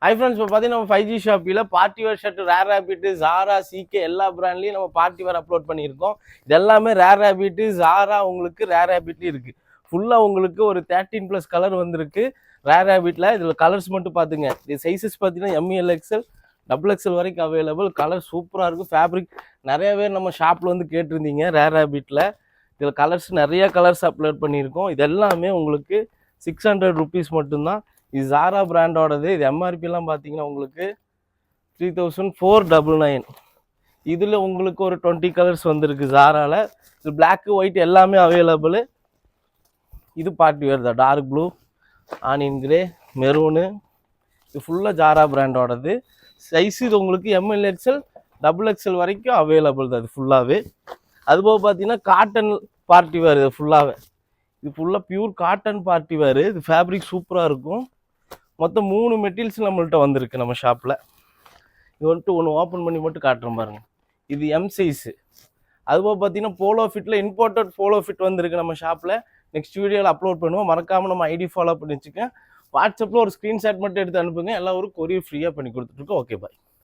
Hi friends, இப்போ பார்த்தீங்கன்னா நம்ம 5G ஷாப்பில் party wear shirt, Rare Rabbit, Zara, CK எல்லா பிராண்ட்லையும் நம்ம பார்ட்டி வேர் அப்லோட் பண்ணியிருக்கோம். இது எல்லாமே ரேர் ரேபிட், ஜாரா உங்களுக்கு ரேர் ரேபிட்லேயும் இருக்குது. ஃபுல்லாக உங்களுக்கு ஒரு 13+ கலர் வந்திருக்கு ரேர் ரேபிட்டில். இதில் கலர்ஸ் மட்டும் பார்த்துங்க. இது சைஸஸ் பார்த்தீங்கன்னா எம்எல் எக்ஸ்எல் XXL வரைக்கும் அவைலபிள். கலர் சூப்பராக இருக்கும். ஃபேப்ரிக் நிறைய பேர் நம்ம ஷாப்பில் வந்து கேட்டிருந்தீங்க ரேர் ரேபிட்டில். இதில் கலர்ஸ் நிறைய கலர்ஸ் அப்லோட் பண்ணியிருக்கோம். இது எல்லாமே உங்களுக்கு 600 ருபீஸ் மட்டும்தான். இது ஜாரா பிராண்டோடது. இது எம்ஆர்பிலாம் பார்த்தீங்கன்னா உங்களுக்கு 3499. இதில் உங்களுக்கு ஒரு 20 கலர்ஸ் வந்துருக்கு ஜாராவில். இது பிளாக்கு ஒயிட் எல்லாமே அவைலபிள். இது பார்ட்டி வேர் தான். Dark blue, onion grey, maroon. இது ஃபுல்லாக ஜாரா பிராண்டோடது. சைஸ் இது உங்களுக்கு எம்எல் எக்ஸ்எல் XXL வரைக்கும் அவைலபிள் தான். இது ஃபுல்லாகவே. அதுபோக பார்த்தீங்கன்னா காட்டன் பார்ட்டி வேர். இது ஃபுல்லாகவே இது ஃபுல்லாக பியூர் காட்டன் பார்ட்டி வேர். இது ஃபேப்ரிக் சூப்பராக இருக்கும். மொத்தம் 3 மெட்டீரியல்ஸ் நம்மள்கிட்ட வந்திருக்கு நம்ம ஷாப்பில். இது வந்துட்டு ஒன்று ஓப்பன் பண்ணி மட்டும் காட்டுறேன் பாருங்கள். இது எம் சைஸு. அதுபோக பார்த்தீங்கன்னா polo fiddle imported polo fit வந்திருக்கு நம்ம ஷாப்பில். நெக்ஸ்ட் வீடியோவில் அப்லோட் பண்ணுவோம். மறக்காமல் நம்ம ஐடி ஃபாலோ பண்ணி வச்சுக்கேன். வாட்ஸ்அப்பில் ஒரு ஸ்க்ரீன்ஷாட் மட்டும் எடுத்து அனுப்புங்க. எல்லா ஊரும் கொரியர் ஃப்ரீயாக பண்ணி கொடுத்துட்ருக்கோம். ஓகே, பாய்.